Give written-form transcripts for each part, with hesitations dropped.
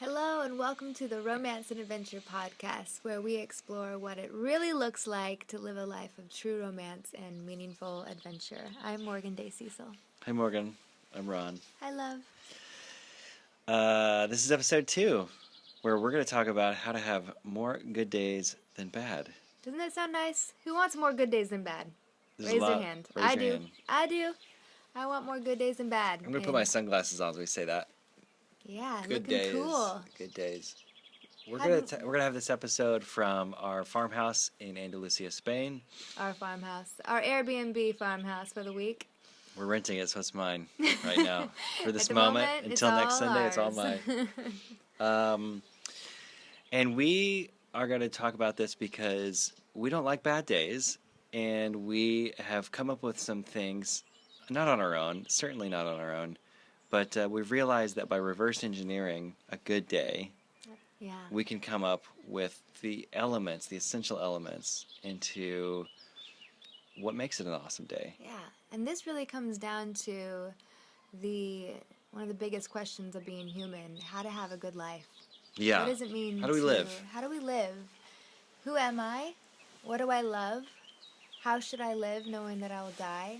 Hello, and welcome to the Romance and Adventure podcast, where we explore what it really looks like to live a life of true romance and meaningful adventure. I'm Morgan Day Cecil. Hi, Morgan. I'm Ron. Hi, love. This is episode 2, where we're going to talk about how to have more good days than bad. Doesn't that sound nice? Who wants more good days than bad? There's Raise their hand. I do. Hand. I do. I want more good days than bad. I'm going to put my sunglasses on as we say that. Yeah, good looking days. Cool. Good days. We're gonna have this episode from our farmhouse in Andalucia, Spain. Our farmhouse. Our Airbnb farmhouse for the week. We're renting it, so it's mine right now. For this moment, until next Sunday, it's all mine. And we are going to talk about this because we don't like bad days, and we have come up with some things, not on our own, certainly not on our own, but we've realized that by reverse engineering a good day, we can come up with the elements, the essential elements, into what makes it an awesome day. Yeah, and this really comes down to one of the biggest questions of being human: how to have a good life. Yeah. What does it mean? How do we live? How do we live? Who am I? What do I love? How should I live, knowing that I will die?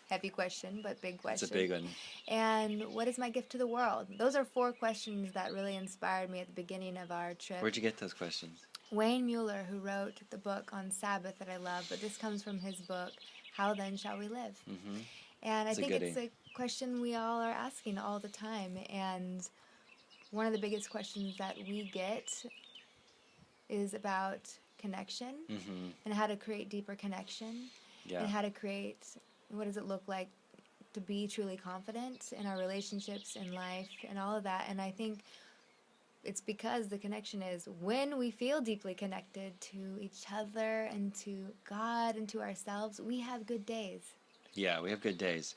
Heavy question, but big question. It's a big one. And what is my gift to the world? Those are 4 questions that really inspired me at the beginning of our trip. Where'd you get those questions? Wayne Mueller, who wrote the book on Sabbath that I love, but this comes from his book, How Then Shall We Live? Mm-hmm. And I think it's a question we all are asking all the time. And one of the biggest questions that we get is about connection and how to create deeper connection and how to create, what does it look like to be truly confident in our relationships, in life, and all of that. And I think it's because the connection is when we feel deeply connected to each other and to God and to ourselves, we have good days. Yeah, we have good days.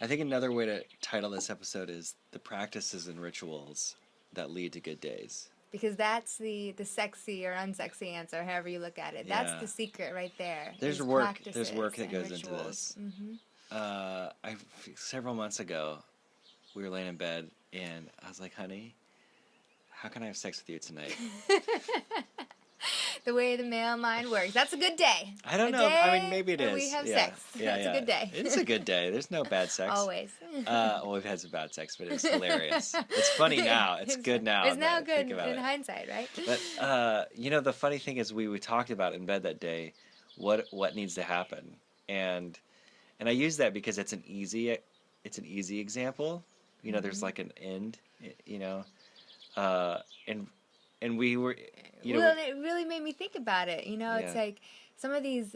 I think another way to title this episode is the practices and rituals that lead to good days. Because that's the sexy or unsexy answer, however you look at it. Yeah. That's the secret right there. There's work that goes rituals. into this. Several months ago, we were laying in bed, and I was like, honey, how can I have sex with you tonight? The way the male mind works. That's a good day. I don't know. I mean, maybe it is. We have sex. That's a good day. It's a good day. There's no bad sex. Always. Well, we've had some bad sex, but it's hilarious. It's funny now. It's good now. It's now good in hindsight, right? But, the funny thing is we talked about in bed that day what needs to happen. And I use that because it's an easy example. There's like an end, and we were, Well, it really made me think about it. It's like some of these,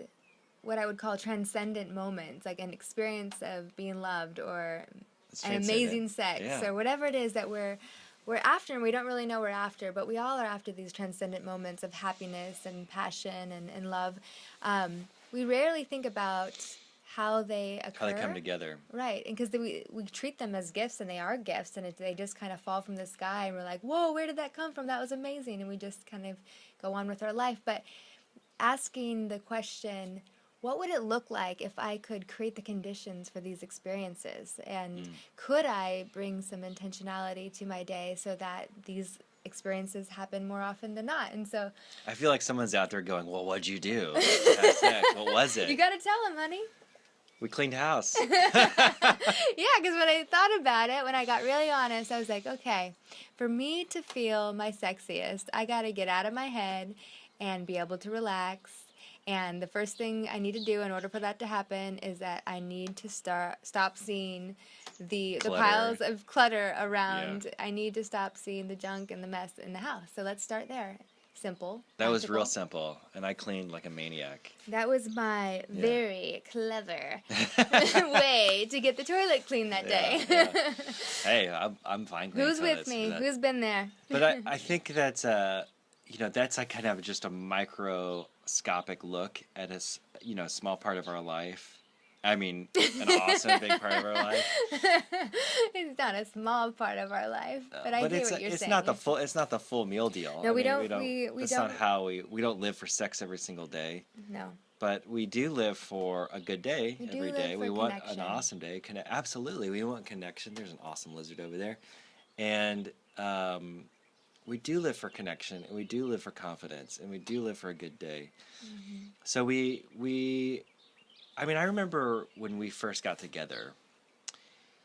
what I would call transcendent moments, like an experience of being loved or an amazing sex or whatever it is that we're after, and we don't really know we're after, but we all are after these transcendent moments of happiness and passion and love. We rarely think about how they occur. How they come together. Right, and because we treat them as gifts, and they are gifts, and they just kind of fall from the sky, and we're like, whoa, where did that come from? That was amazing, and we just kind of go on with our life. But asking the question, what would it look like if I could create the conditions for these experiences? And could I bring some intentionality to my day so that these experiences happen more often than not? And so I feel like someone's out there going, well, what'd you do? Have sex. What was it? You got to tell them, honey. We cleaned house. Yeah, because when I thought about it, when I got really honest, I was like, okay, for me to feel my sexiest, I got to get out of my head and be able to relax. And the first thing I need to do in order for that to happen is that I need to stop seeing the piles of clutter around. Yeah. I need to stop seeing the junk and the mess in the house. So let's start there. Simple. That was real simple, and I cleaned like a maniac. That was my very clever way to get the toilet clean that day. Yeah. Hey, I'm fine cleaning Who's with me? Who's been there? But I think that's that's like kind of just a microscopic look at a small part of our life. I mean, an awesome big part of our life. It's not a small part of our life, but I hear what you're saying. It's not the full meal deal. No, we don't. That's not how we don't live for sex every single day. No. But we do live for a good day every day. We want connection. an awesome day. Absolutely, we want connection. There's an awesome lizard over there, and we do live for connection, and we do live for confidence, and we do live for a good day. Mm-hmm. So I mean, I remember when we first got together,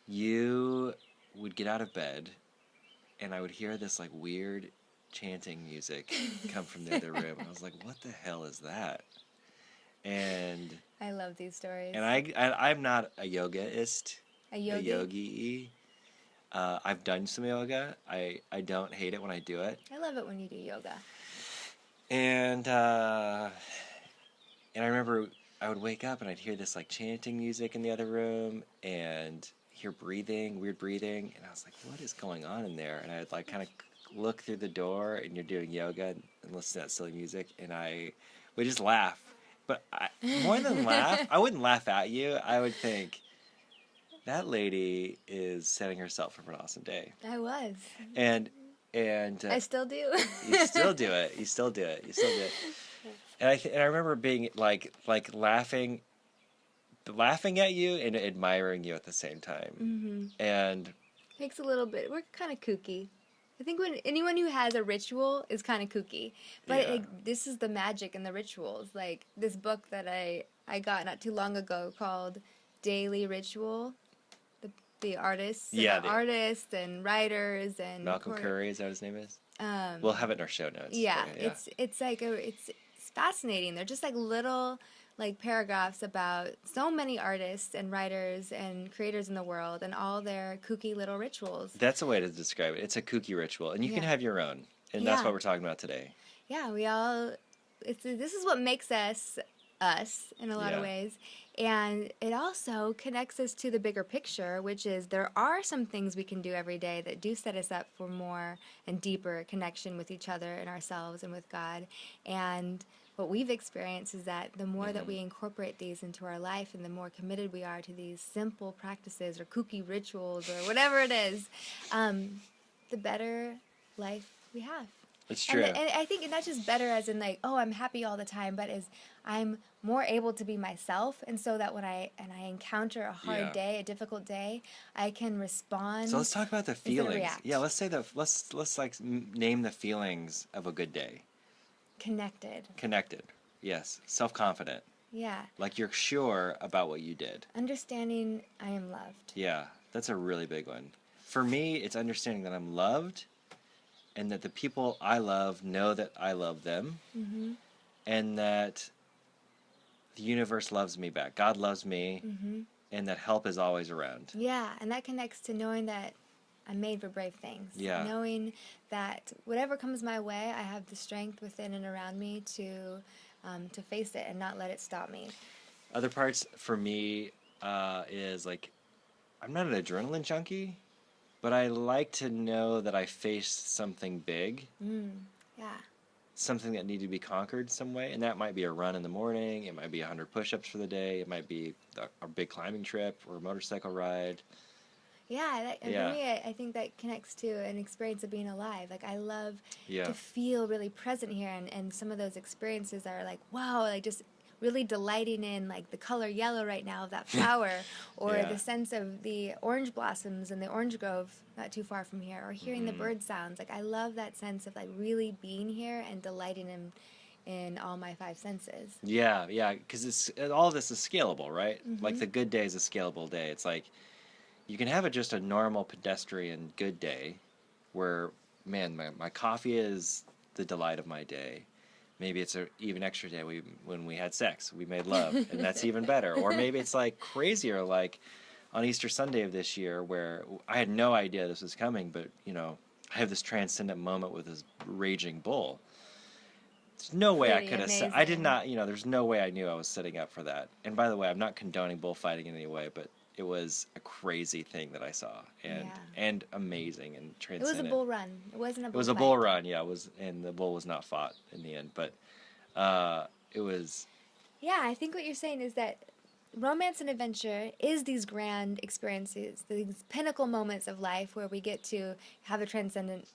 you would get out of bed, and I would hear this like weird chanting music come from the other room. I was like, what the hell is that? And I love these stories. And I'm not a yogaist, a yogi. I've done some yoga. I don't hate it when I do it. I love it when you do yoga. And I remember I would wake up and I'd hear this like chanting music in the other room and hear weird breathing, and I was like, what is going on in there? And I'd like kind of look through the door, and you're doing yoga and listen to that silly music, and I would just laugh. But more than laugh, I wouldn't laugh at you. I would think, that lady is setting herself up for an awesome day. I was. And I still do. You still do it. You still do it. And I remember being like laughing at you and admiring you at the same time. Mm-hmm. And takes a little bit. We're kind of kooky. I think when anyone who has a ritual is kind of kooky. But this is the magic in the rituals. Like this book that I got not too long ago called Daily Ritual. The artists. Artists and writers and Malcolm Curry, is that what his name is? We'll have it in our show notes. Yeah. It's like it's fascinating. They're just like little like paragraphs about so many artists and writers and creators in the world and all their kooky little rituals. That's a way to describe it. It's a kooky ritual, and you can have your own. And that's what we're talking about today. Yeah, this is what makes us in a lot of ways. And it also connects us to the bigger picture, which is there are some things we can do every day that do set us up for more and deeper connection with each other and ourselves and with God. And what we've experienced is that the more that we incorporate these into our life and the more committed we are to these simple practices or kooky rituals or whatever it is, the better life we have. It's true. And I think not just better as in like, oh, I'm happy all the time, but as I'm more able to be myself, and so that when I encounter a hard day, a difficult day, I can respond. So let's talk about the feelings. Yeah, let's say let's like name the feelings of a good day. Connected. Yes. Self-confident. Yeah. Like you're sure about what you did. Understanding I am loved. Yeah, that's a really big one. For me, it's understanding that I'm loved, and that the people I love know that I love them, and that the universe loves me back. God loves me, and that help is always around. Yeah, and that connects to knowing that I'm made for brave things. Yeah. Knowing that whatever comes my way, I have the strength within and around me to face it and not let it stop me. Other parts for me is like, I'm not an adrenaline junkie, but I like to know that I faced something big. Yeah. Something that needed to be conquered some way. And that might be a run in the morning. It might be 100 push-ups for the day. It might be a big climbing trip or a motorcycle ride. Yeah, for me, I think that connects to an experience of being alive. Like, I love to feel really present here, and some of those experiences are like, wow, like just really delighting in like the color yellow right now of that flower, or the sense of the orange blossoms in the orange grove not too far from here, or hearing the bird sounds. Like, I love that sense of like really being here and delighting in all my five senses. Yeah, because all of this is scalable, right? Like the good day is a scalable day. It's like, you can have just a normal pedestrian good day where, man, my coffee is the delight of my day. Maybe it's an even extra day when we had sex. We made love, and that's even better. Or maybe it's like crazier, like on Easter Sunday of this year where I had no idea this was coming, but, I have this transcendent moment with this raging bull. There's no way I could have I did not, there's no way I knew I was setting up for that. And by the way, I'm not condoning bullfighting in any way, but it was a crazy thing that I saw, and amazing and transcendent. It was a bull run. It wasn't a bull It was a bull run, yeah. It was, and the bull was not fought in the end, but it was. Yeah, I think what you're saying is that romance and adventure is these grand experiences, these pinnacle moments of life where we get to have a transcendent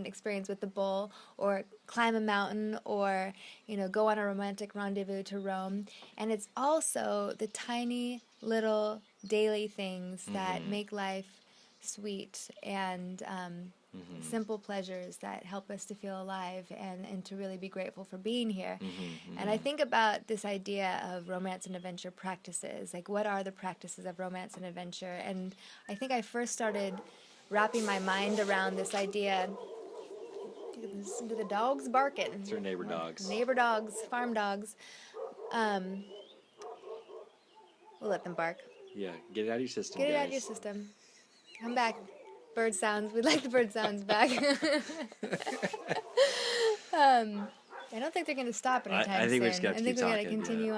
experience with the bull, or climb a mountain, or go on a romantic rendezvous to Rome. And it's also the tiny little daily things that make life sweet and simple pleasures that help us to feel alive and to really be grateful for being here. And I think about this idea of romance and adventure practices. Like, what are the practices of romance and adventure? And I think I first started wrapping my mind around this idea. Listen to the dogs barking. It's our neighbor dogs. Neighbor dogs, farm dogs. We'll let them bark. Yeah, get it out of your system, Get it guys. out of your system. Come back. Bird sounds. We'd like the bird sounds back. I don't think they're going to stop anytime soon. I think we just got to keep talking. I think we're going to continue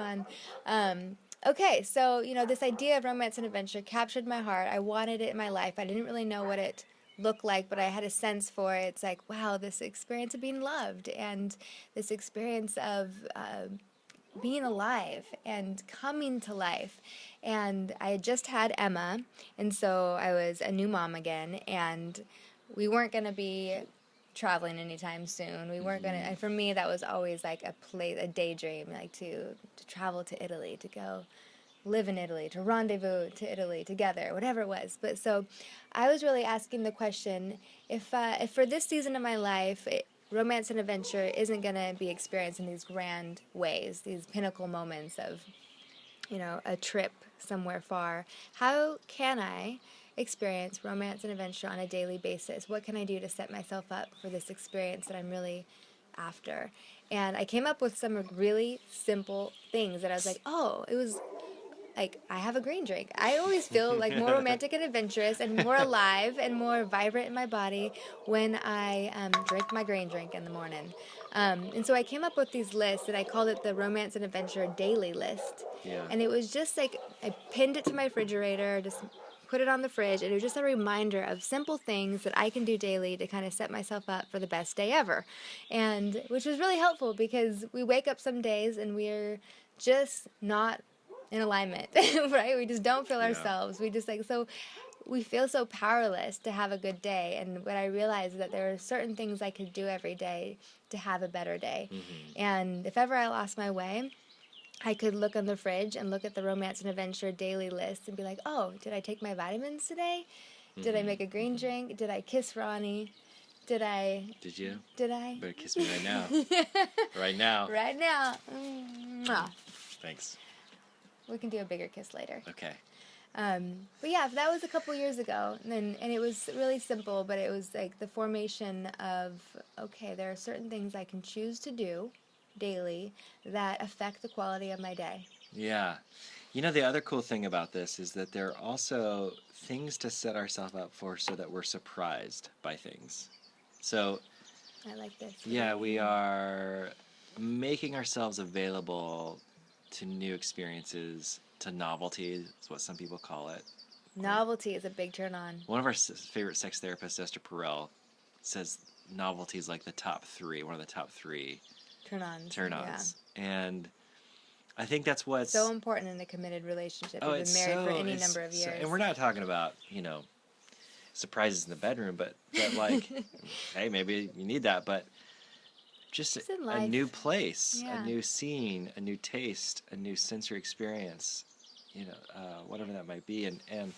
on. Okay, so, this idea of romance and adventure captured my heart. I wanted it in my life. I didn't really know what it looked like, but I had a sense for it. It's like, wow, this experience of being loved and this experience of being alive and coming to life. And I had just had Emma, and so I was a new mom again, and we weren't going to be traveling anytime soon. We weren't going to, and for me, that was always like a daydream, like to travel to Italy, to go live in Italy, to rendezvous to Italy together, whatever it was. But so I was really asking the question, if for this season of my life, romance and adventure isn't going to be experienced in these grand ways, these pinnacle moments of, a trip somewhere far, how can I experience romance and adventure on a daily basis? What can I do to set myself up for this experience that I'm really after? And I came up with some really simple things that I was like, it was like, I have a green drink. I always feel like more romantic and adventurous and more alive and more vibrant in my body when I drink my green drink in the morning. And so I came up with these lists, and I called it the Romance and Adventure Daily List. Yeah. And it was just like, I pinned it to my refrigerator, just put it on the fridge, and it was just a reminder of simple things that I can do daily to kind of set myself up for the best day ever. And which was really helpful, because we wake up some days and we're just not in alignment, right? We just don't feel ourselves. We just we feel so powerless to have a good day. And what I realized is that there are certain things I could do every day to have a better day. And if ever I lost my way, I could look on the fridge and look at the Romance and Adventure Daily List and be like, oh, did I take my vitamins today? Did I make a green drink? Did I kiss Ronnie? Did you? Did I? Better kiss me right now. Right now. Right now. Mwah. Thanks. We can do a bigger kiss later. Okay. But yeah, that was a couple years ago, and it was really simple, but it was like the formation of, okay, there are certain things I can choose to do daily that affect the quality of my day. Yeah. The other cool thing about this is that there are also things to set ourselves up for so that we're surprised by things. So, I like this. Yeah, we are making ourselves available to new experiences, to novelties, is what some people call it. Novelty is a big turn on. One of our favorite sex therapists, Esther Perel, says novelty is like one of the top three turn-ons. Yeah. And I think that's what's so important in a committed relationship. You've been married for any number of years. And we're not talking about, surprises in the bedroom, but like, hey, maybe you need that, but just a new place, a new scene, a new taste, a new sensory experience, whatever that might be. And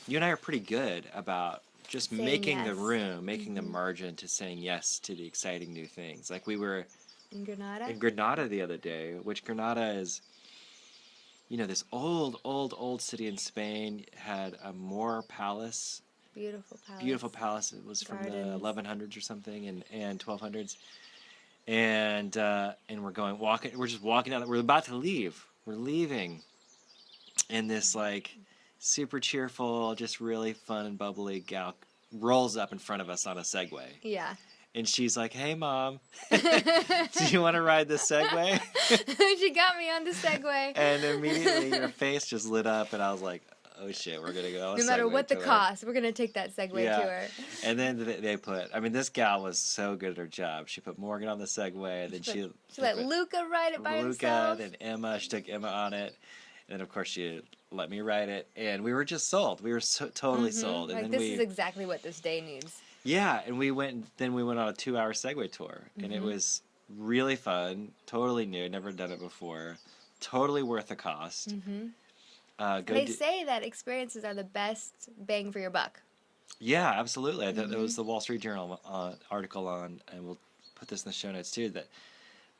you and I are pretty good about just saying making the room, making the margin to saying yes to the exciting new things. Like we were in Granada the other day, which Granada is, this old city in Spain, had a Moor palace. Beautiful palace. It was from the 1100s or something, and 1200s. And we're just walking out. We're about to leave. We're leaving. And this super cheerful, just really fun and bubbly gal rolls up in front of us on a Segway. Yeah. And she's like, "Hey, Mom, do you want to ride the Segway?" She got me on the Segway. And immediately her face just lit up, and I was like, "Oh shit, we're gonna go on a Segway." No matter what the cost, we're gonna take that Segway tour. And then they put. This gal was so good at her job. She put Morgan on the Segway, and then she let Luca ride it by himself. Then Emma. She took Emma on it, and then of course she let me ride it, and we were just sold. We were totally sold. And then this is exactly what this day needs. Yeah, and we went on a 2-hour Segway tour, and it was really fun, totally new, never done it before, totally worth the cost. They say that experiences are the best bang for your buck. Yeah, absolutely. I thought that was the Wall Street Journal article on, and we'll put this in the show notes too,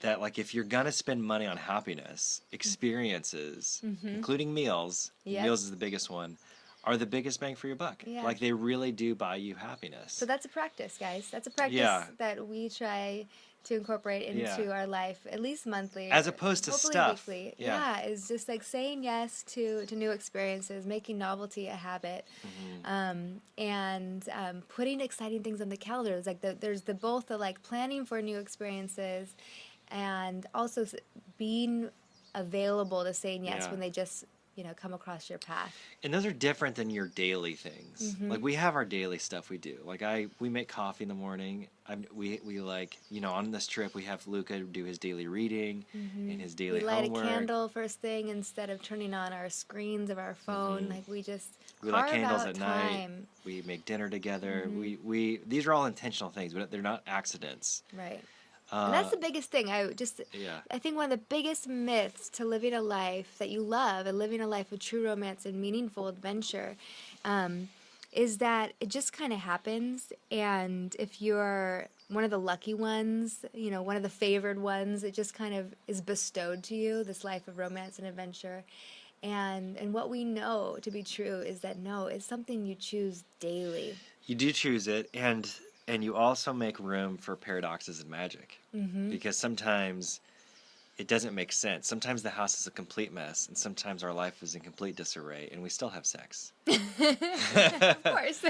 that like if you're gonna spend money on happiness, experiences, including meals, Yep. meals is the biggest one, are the biggest bang for your buck. Yeah. Like they really do buy you happiness. So that's a practice, guys. That's a practice Yeah. that we try to incorporate into our life at least monthly, As opposed to hopefully stuff. weekly. Yeah. It's just like saying yes to new experiences, making novelty a habit, and putting exciting things on the calendar. It's like there's both the like planning for new experiences, and also being available to saying yes when they just come across your path. And those are different than your daily things. Like we have our daily stuff we do. Like we make coffee in the morning. We like, on this trip we have Luca do his daily reading and his daily homework. We light a candle first thing instead of turning on our screens of our phone. Like we light candles at time. night. We make dinner together. We these are all intentional things, but they're not accidents. Right. And that's the biggest thing. I think one of the biggest myths to living a life that you love and living a life of true romance and meaningful adventure is that it just kind of happens. And if you're one of the lucky ones, one of the favored ones, it just kind of is bestowed to you, this life of romance and adventure. And what we know to be true is that no, it's something you choose daily. You do choose it, and you also make room for paradoxes and magic. Because sometimes it doesn't make sense. Sometimes the house is a complete mess, and sometimes our life is in complete disarray, and we still have sex. Of course.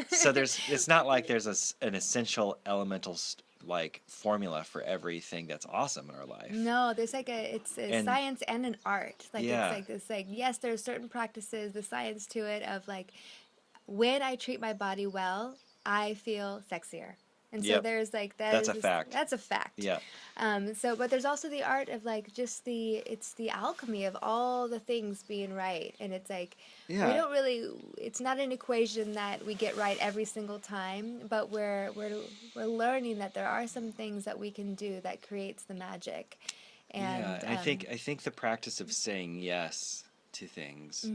So it's not like there's an essential elemental like formula for everything that's awesome in our life. No, there's like it's science and an art. Like it's like yes, there's certain practices, the science to it of like when I treat my body well, I feel sexier. And so there's like that's a fact. That's a fact. Yeah. But there's also the art of like just it's the alchemy of all the things being right. And it's like we don't really, it's not an equation that we get right every single time, but we're learning that there are some things that we can do that creates the magic. And I think the practice of saying yes to things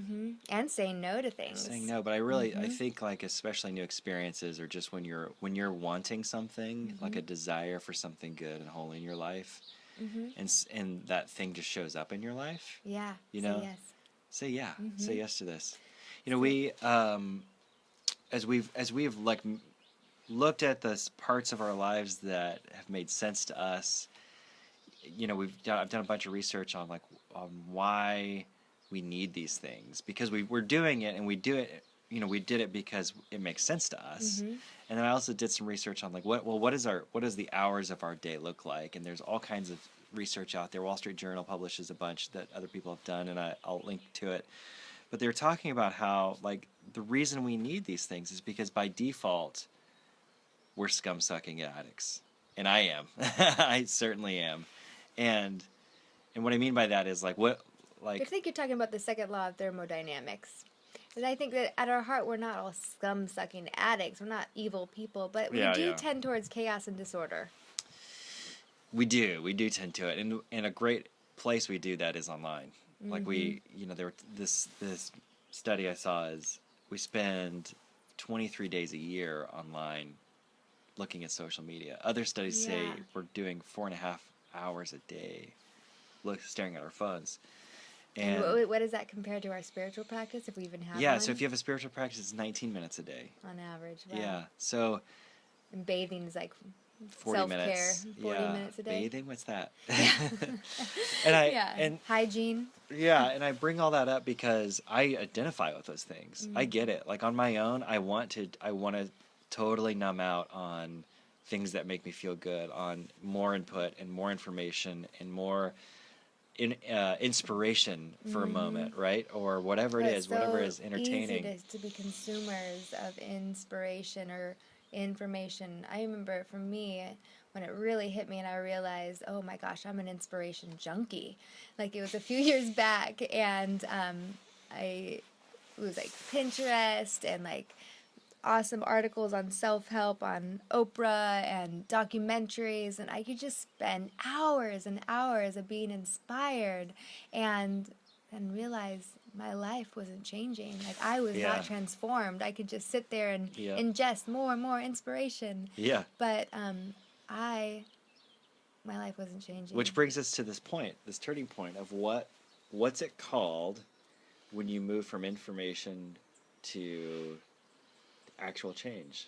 and saying no to things. Saying no, but I think like especially new experiences or just when you're wanting something, like a desire for something good and holy in your life, and that thing just shows up in your life. Yeah. Say yes to this. We as we've like looked at the parts of our lives that have made sense to us. I've done a bunch of research on why we need these things, because we're doing it, and we do it, we did it because it makes sense to us. And then I also did some research on what does the hours of our day look like, and there's all kinds of research out there. Wall Street Journal publishes a bunch that other people have done, and I'll link to it. But they're talking about how like the reason we need these things is because by default we're scum-sucking addicts, and I am. I certainly am. And what I mean by that is I think you're talking about the second law of thermodynamics. And I think that at our heart, we're not all scum-sucking addicts. We're not evil people, but we do tend towards chaos and disorder. We do tend to it. And a great place we do that is online. Like this study I saw is we spend 23 days a year online looking at social media. Other studies say we're doing 4.5 hours a day staring at our phones. And what does that compare to our spiritual practice, if we even have one? Yeah, so if you have a spiritual practice, it's 19 minutes a day. On average, wow. Yeah, so... And bathing is like 40 self-care, minutes. 40 minutes a day. Bathing? What's that? And hygiene. Yeah, and I bring all that up because I identify with those things. I get it. Like on my own, I want to totally numb out on things that make me feel good, on more input and more information and more... inspiration for a moment, right? Or whatever it is, whatever is entertaining. It's easy to be consumers of inspiration or information. I remember for me, when it really hit me and I realized, oh my gosh, I'm an inspiration junkie. Like it was a few years back, and it was like Pinterest and like awesome articles on self-help on Oprah and documentaries, and I could just spend hours and hours of being inspired and realize my life wasn't changing. Like, I was not transformed. I could just sit there and ingest more and more inspiration. Yeah. But my life wasn't changing. Which brings us to this point, this turning point of what's it called when you move from information to actual change?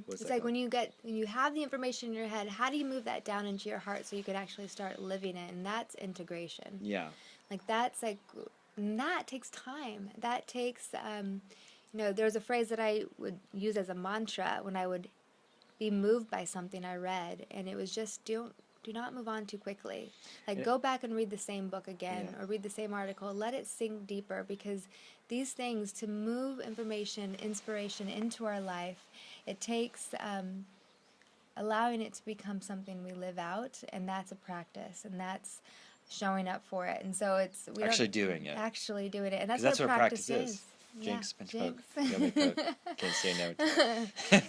It's like when you have the information in your head, how do you move that down into your heart so you could actually start living it? And that's integration. Yeah. Like, that's like, that takes time. That takes, there's a phrase that I would use as a mantra when I would be moved by something I read, and it was just, do not move on too quickly. Like, go back and read the same book again, or read the same article. Let it sink deeper, because these things, to move information, inspiration into our life, it takes allowing it to become something we live out, and that's a practice, and that's showing up for it. And so it's actually doing it, and that's what practice is. Jinx, pinch poke, yummy poke. Can't say no.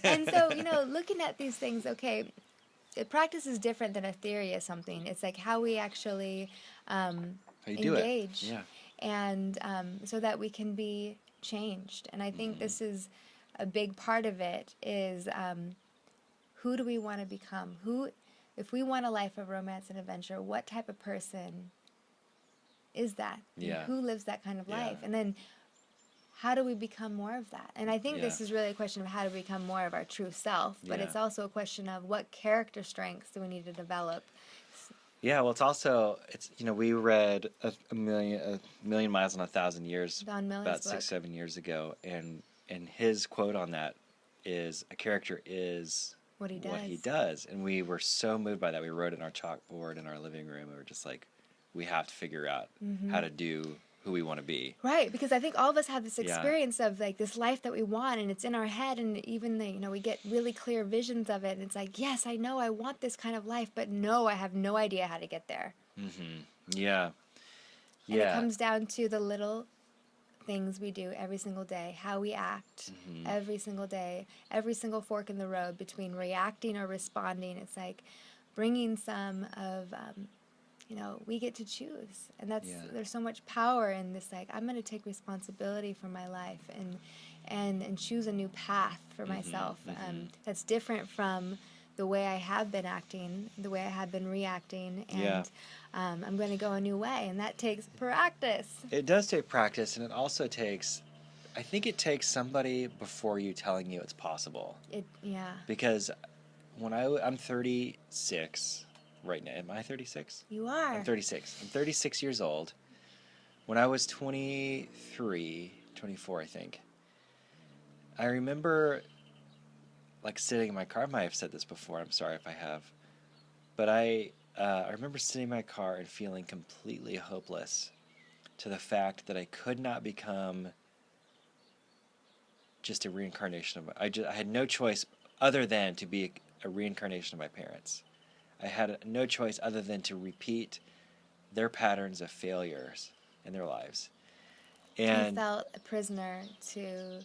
And so, looking at these things, okay, practice is different than a theory of something. It's like how we actually engage. Yeah. And so that we can be changed. And I think this is a big part of it, is who do we want to become? If we want a life of romance and adventure, what type of person is that? Yeah. Who lives that kind of life? And then how do we become more of that? And I think this is really a question of how to become more of our true self, but it's also a question of what character strengths do we need to develop. Yeah, well, we read a million miles in 1,000 years about 6-7 years ago, and his quote on that is, a character is what he does. And we were so moved by that. We wrote it on our chalkboard in our living room. We were just like, we have to figure out how to do who we want to be. Right, because I think all of us have this experience of like this life that we want, and it's in our head, and even we get really clear visions of it, and it's like, yes, I know I want this kind of life, but no, I have no idea how to get there. Yeah. And it comes down to the little things we do every single day, how we act every single day, every single fork in the road between reacting or responding. It's like bringing some of we get to choose, and there's so much power in this. Like, I'm going to take responsibility for my life and choose a new path for myself that's different from the way I have been acting, the way I have been reacting, and I'm going to go a new way, and that takes practice. It does take practice, and it also takes, I think it takes somebody before you telling you it's possible. Because when I'm 36 right now. Am I 36? You are. I'm 36. I'm 36 years old. When I was 23, 24, I think, I remember like sitting in my car. I might have said this before. I'm sorry if I have. But I remember sitting in my car and feeling completely hopeless to the fact that I could not become just a reincarnation of I had no choice other than to be a reincarnation of my parents. I had no choice other than to repeat their patterns of failures in their lives. And you felt a prisoner to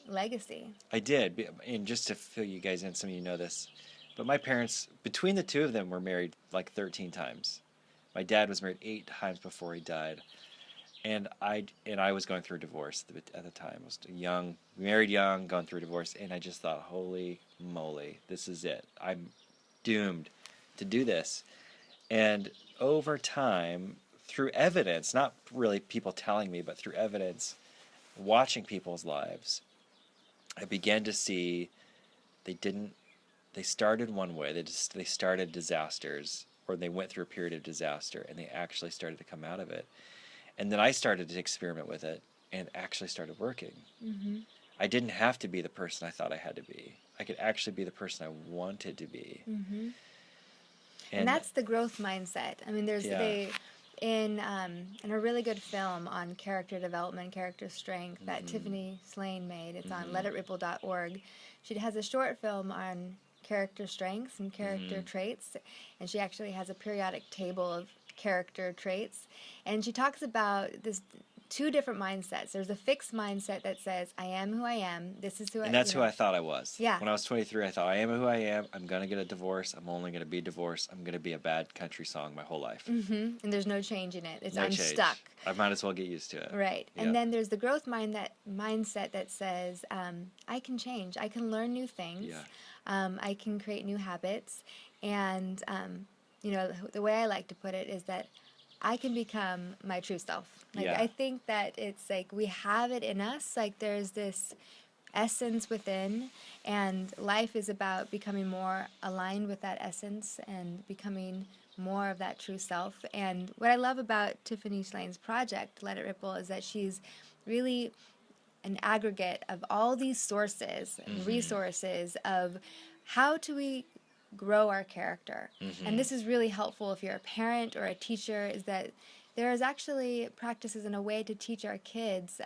legacy. I did. And just to fill you guys in, some of you know this, but my parents, between the two of them, were married like 13 times. My dad was married 8 times before he died. And I was going through a divorce at the time. I was young, married young, going through a divorce, and I just thought, holy moly, this is it. I'm doomed to do this. And over time, through evidence, not really people telling me, but through evidence, watching people's lives, I began to see they started one way. They started disasters, or they went through a period of disaster, and they actually started to come out of it. And then I started to experiment with it and actually started working. I didn't have to be the person I thought I had to be. I could actually be the person I wanted to be. And that's the growth mindset. I mean, there's in a really good film on character development, character strength that Tiffany Slane made. It's on letitripple.org. She has a short film on character strengths and character traits, and she actually has a periodic table of character traits, and she talks about this two different mindsets. There's a fixed mindset that says, I am who I am. This is who I am. And that's who I thought I was. Yeah. When I was 23, I thought, I am who I am. I'm going to get a divorce. I'm only going to be divorced. I'm going to be a bad country song my whole life. Mm-hmm. And there's no change in it. No I'm change. stuck. I might as well get used to it. Right. Yeah. And then there's the growth mindset that says, I can change. I can learn new things. Yeah. I can create new habits. And, the way I like to put it is that I can become my true self. Like, Yeah. I think that it's like we have it in us. Like, there's this essence within, and life is about becoming more aligned with that essence and becoming more of that true self. And what I love about Tiffany Schlane's project, Let It Ripple, is that she's really an aggregate of all these sources and resources of how do we grow our character. And this is really helpful if you're a parent or a teacher, is that there is actually practices and a way to teach our kids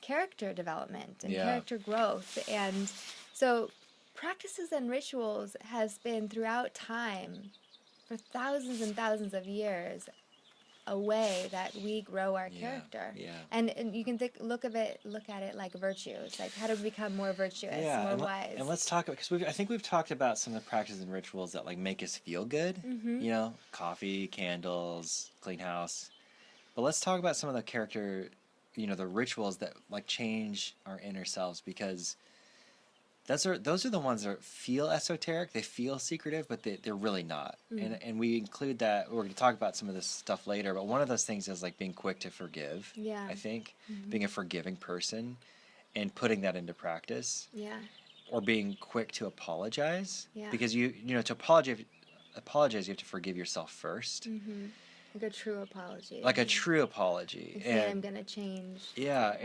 character development and character growth. And so practices and rituals has been throughout time for thousands and thousands of years a way that we grow our character. Yeah. And you can look at it like virtues, like how to become more virtuous, more wise. And let's talk about, because I think we've talked about some of the practices and rituals that like make us feel good. You know, coffee, candles, clean house. But let's talk about some of the character, the rituals that like change our inner selves, because those are the ones that feel esoteric, they feel secretive, but they're really not. And we include that. We're going to talk about some of this stuff later, but one of those things is like being quick to forgive. Yeah. I think being a forgiving person and putting that into practice. Yeah. Or being quick to apologize. Yeah. Because to apologize, you have to forgive yourself first. Like a true apology. Like a true apology. And say, I'm going to change. Yeah,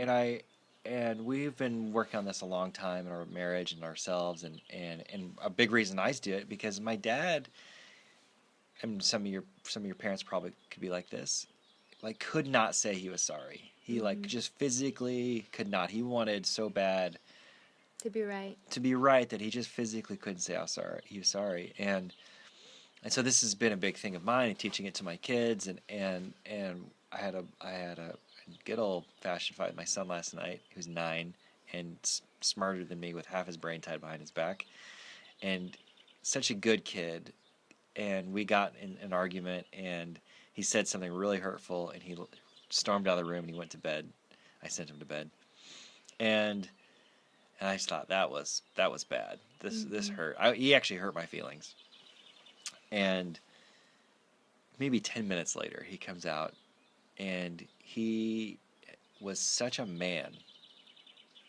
and we've been working on this a long time in our marriage and ourselves, and a big reason I do it, because my dad, and some of your parents probably could be like this, like could not say he was sorry. He like just physically could not. He wanted so bad to be right that he just physically couldn't say he was sorry. And so this has been a big thing of mine, and teaching it to my kids, and I had a good old-fashioned fight with my son last night, who's 9 and smarter than me with half his brain tied behind his back, and such a good kid. And we got in an argument, and he said something really hurtful, and he stormed out of the room, and he went to bed. I sent him to bed, and I just thought that was bad. This hurt. He actually hurt my feelings. And maybe 10 minutes later, he comes out, and he was such a man.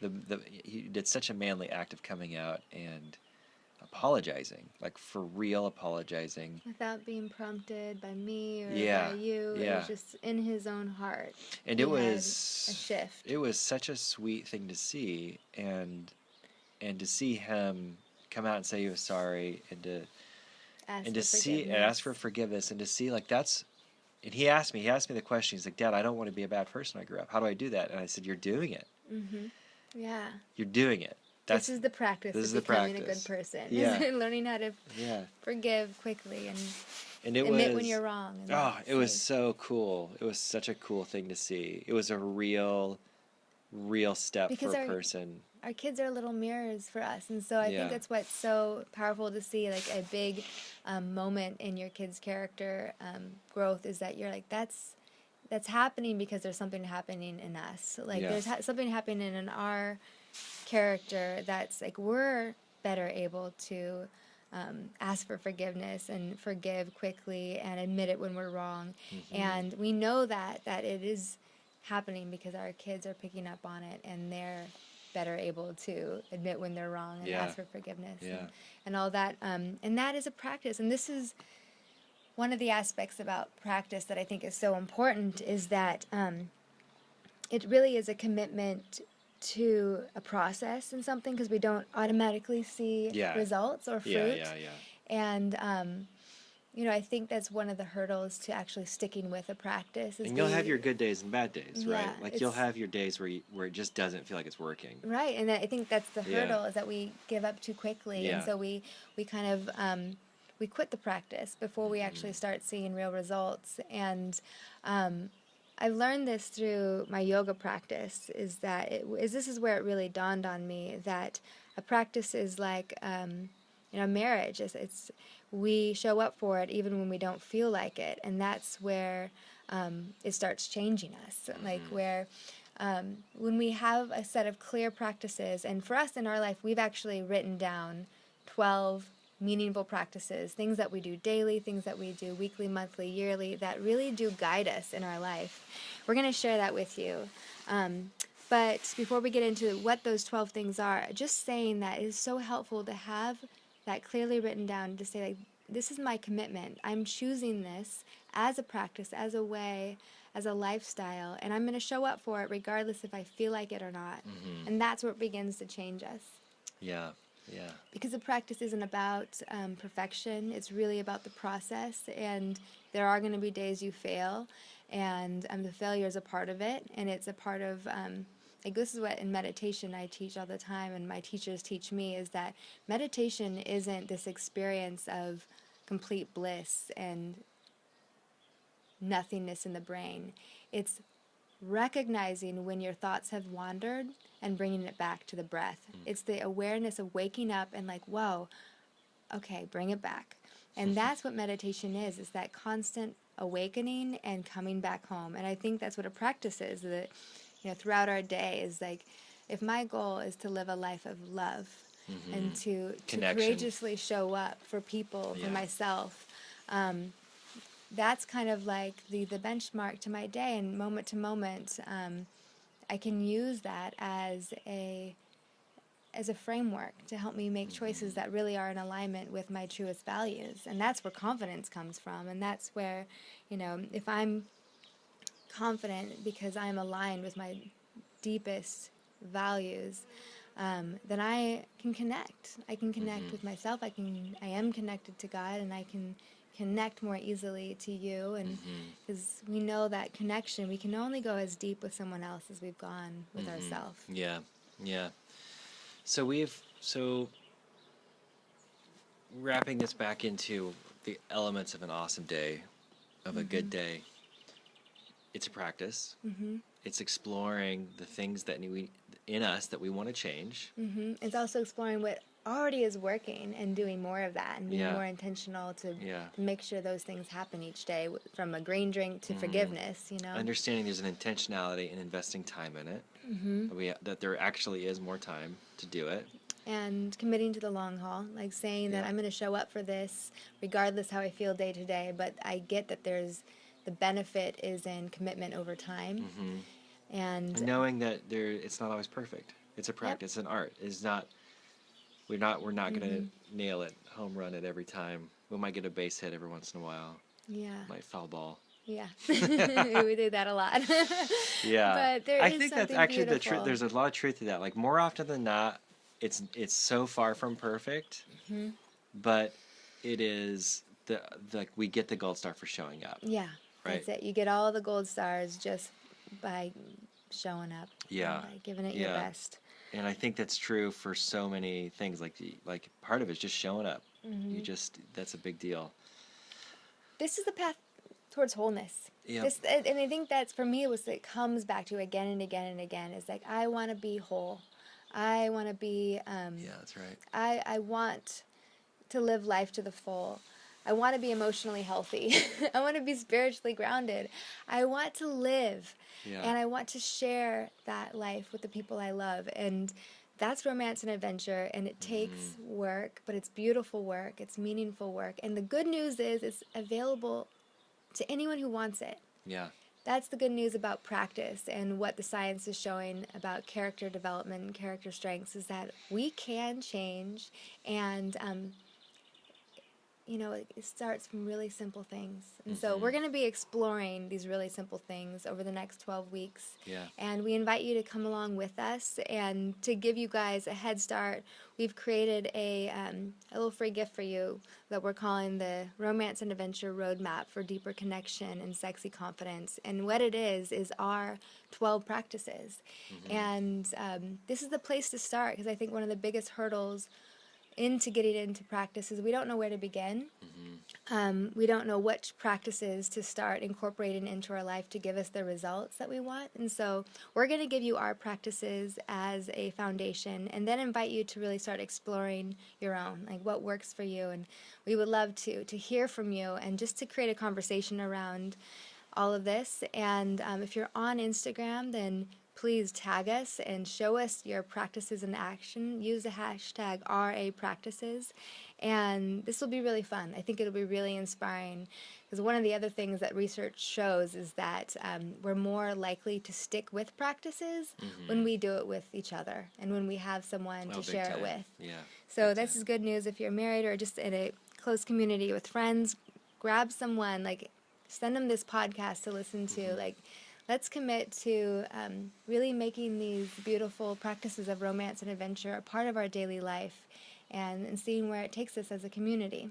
He did such a manly act of coming out and apologizing, like for real apologizing. Without being prompted by me or Yeah, by you. yeah. It was just in his own heart. And He it had was a shift. It was such a sweet thing to see, and to see him come out and say he was sorry, and to ask for forgiveness, and to see like that's. And he asked me the question. He's like, Dad, I don't want to be a bad person when I grew up. How do I do that? And I said, you're doing it. Yeah. You're doing it. This is the practice of becoming a good person. Yeah. Learning how to forgive quickly and it admit was, when you're wrong. It was so cool. It was such a cool thing to see. It was a real step for a person. Our kids are little mirrors for us, and so I think that's what's so powerful to see, like a big moment in your kid's character growth, is that you're like, that's happening because there's something happening in us. Like there's something happening in our character that's like we're better able to ask for forgiveness and forgive quickly and admit it when we're wrong. And we know that it is happening because our kids are picking up on it, and they're better able to admit when they're wrong and ask for forgiveness and all that. And that is a practice. And this is one of the aspects about practice that I think is so important, is that it really is a commitment to a process in something, because we don't automatically see results or fruit. And I think that's one of the hurdles to actually sticking with a practice. And you'll have your good days and bad days, right? Like you'll have your days where it just doesn't feel like it's working. Right, and I think that's the hurdle, is that we give up too quickly, and so we kind of we quit the practice before we actually start seeing real results. And I've learned this through my yoga practice, is that this is where it really dawned on me that a practice is like, marriage. We show up for it even when we don't feel like it, and that's where it starts changing us. Like where when we have a set of clear practices, and for us in our life, we've actually written down 12 meaningful practices, things that we do daily, things that we do weekly, monthly, yearly, that really do guide us in our life. We're going to share that with you. But before we get into what those 12 things are, just saying that it is so helpful to have that clearly written down, to say, like, this is my commitment. I'm choosing this as a practice, as a way, as a lifestyle, and I'm going to show up for it regardless if I feel like it or not. And that's what begins to change us. Yeah. Yeah. Because the practice isn't about perfection. It's really about the process. And there are going to be days you fail. And the failure is a part of it. And it's a part of, like, this is what in meditation I teach all the time, and my teachers teach me, is that meditation isn't this experience of complete bliss and nothingness in the brain. It's recognizing when your thoughts have wandered and bringing it back to the breath. It's the awareness of waking up and like, whoa, okay, bring it back. And that's what meditation is that constant awakening and coming back home. And I think that's what a practice is, that, throughout our day is like, if my goal is to live a life of love and to courageously show up for people, for myself, that's kind of like the benchmark to my day, and moment to moment, I can use that as a framework to help me make choices that really are in alignment with my truest values. And that's where confidence comes from, and that's where, if I'm confident because I'm aligned with my deepest values, then I can connect. I can connect with myself. I am connected to God, and I can connect more easily to you, and because we know that connection, we can only go as deep with someone else as we've gone with ourselves. Yeah. So wrapping this back into the elements of an awesome day, of a good day, it's a practice. It's exploring the things that in us that we want to change. It's also exploring what already is working and doing more of that, and being more intentional to make sure those things happen each day, from a green drink to forgiveness, Understanding there's an intentionality in investing time in it, that there actually is more time to do it. And committing to the long haul, like saying that I'm going to show up for this regardless how I feel day to day, but I get that the benefit is in commitment over time. And knowing that it's not always perfect. It's a practice, an art. We're not going to nail it, home run it every time. We might get a base hit every once in a while. Yeah. Might foul ball. Yeah. We do that a lot. Yeah. But I think that's actually beautiful. the truth. There's a lot of truth to that. Like, more often than not, it's so far from perfect, but it is we get the gold star for showing up. Yeah. Right? That's it. You get all the gold stars just by showing up. Yeah. By giving it your best. And I think that's true for so many things. Like part of it is just showing up. That's a big deal. This is the path towards wholeness. Yeah. And I think that's, for me, it comes back to again and again and again. It's like, I want to be whole. I want to be. Yeah, that's right. I want to live life to the full. I want to be emotionally healthy. I want to be spiritually grounded. I want to live. Yeah. And I want to share that life with the people I love. And that's romance and adventure. And it takes work, but it's beautiful work. It's meaningful work. And the good news is it's available to anyone who wants it. Yeah. That's the good news about practice, and what the science is showing about character development and character strengths is that we can change, and it starts from really simple things. And so we're going to be exploring these really simple things over the next 12 weeks. Yeah. And we invite you to come along with us. And to give you guys a head start, we've created a little free gift for you that we're calling the Romance and Adventure Roadmap for Deeper Connection and Sexy Confidence. And what it is our 12 practices. And this is the place to start, because I think one of the biggest hurdles into getting into practices, we don't know where to begin. We don't know which practices to start incorporating into our life to give us the results that we want. And so we're going to give you our practices as a foundation and then invite you to really start exploring your own, like what works for you. And we would love to hear from you and just to create a conversation around all of this. And if you're on Instagram, then please tag us and show us your practices in action. Use the hashtag #RAPractices. And this will be really fun. I think it'll be really inspiring because one of the other things that research shows is that we're more likely to stick with practices when we do it with each other and when we have someone to share it with. Yeah. So this is good news if you're married or just in a close community with friends. Grab someone, like send them this podcast to listen to. Like, let's commit to really making these beautiful practices of romance and adventure a part of our daily life and seeing where it takes us as a community.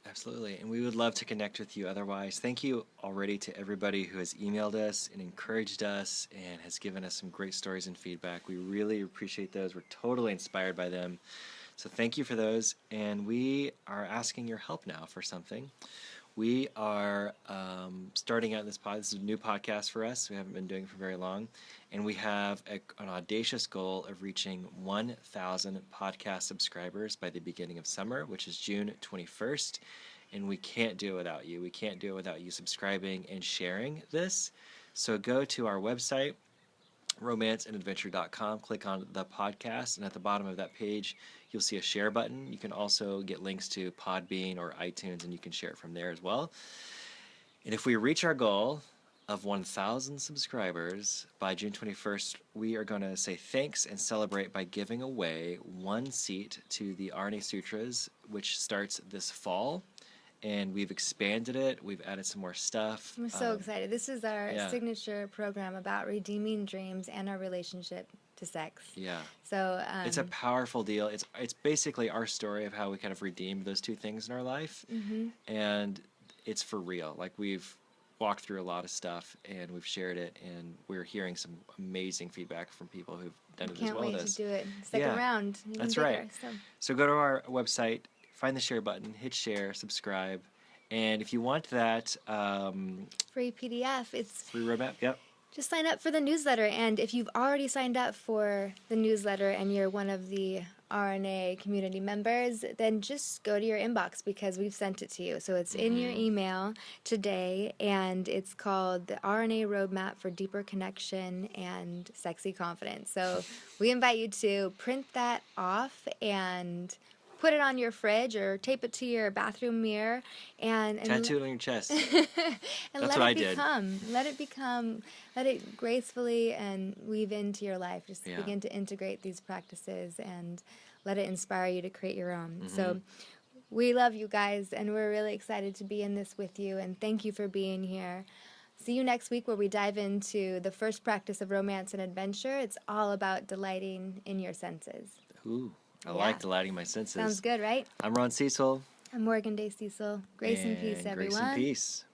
Absolutely. And we would love to connect with you otherwise. Thank you already to everybody who has emailed us and encouraged us and has given us some great stories and feedback. We really appreciate those. We're totally inspired by them. So thank you for those. And we are asking your help now for something. We are starting out this This is a new podcast for us. We haven't been doing it for very long. And we have an audacious goal of reaching 1,000 podcast subscribers by the beginning of summer, which is June 21st. And we can't do it without you. We can't do it without you subscribing and sharing this. So go to our website, romanceandadventure.com, click on the podcast, and at the bottom of that page, you'll see a share button. You can also get links to Podbean or iTunes, and you can share it from there as well. And if we reach our goal of 1,000 subscribers by June 21st, we are going to say thanks and celebrate by giving away 1 seat to the Arne Sutras, which starts this fall. And we've expanded it. We've added some more stuff. I'm so excited. This is our signature program about redeeming dreams and our relationship to sex. Yeah. So it's a powerful deal. It's basically our story of how we kind of redeemed those two things in our life. And it's for real. Like, we've walked through a lot of stuff and we've shared it, and we're hearing some amazing feedback from people who've done it as well as us. Can't wait to do it. Stick around. That's bigger, right. So go to our website, find the share button, hit share, subscribe, and if you want that free PDF, it's free roadmap. Yep. Just sign up for the newsletter, and if you've already signed up for the newsletter and you're one of the RNA community members, then just go to your inbox because we've sent it to you. So it's in your email today, and it's called the RNA Roadmap for Deeper Connection and Sexy Confidence. So we invite you to print that off and put it on your fridge or tape it to your bathroom mirror and tattoo it on your chest. And That's what I did. Let it gracefully and weave into your life. Just begin to integrate these practices and let it inspire you to create your own. So we love you guys, and we're really excited to be in this with you, and thank you for being here. See you next week where we dive into the first practice of romance and adventure. It's all about delighting in your senses. Ooh. I like delighting my senses. Sounds good, right? I'm Ron Cecil. I'm Morgan Day Cecil. Grace and peace, everyone. Grace and peace.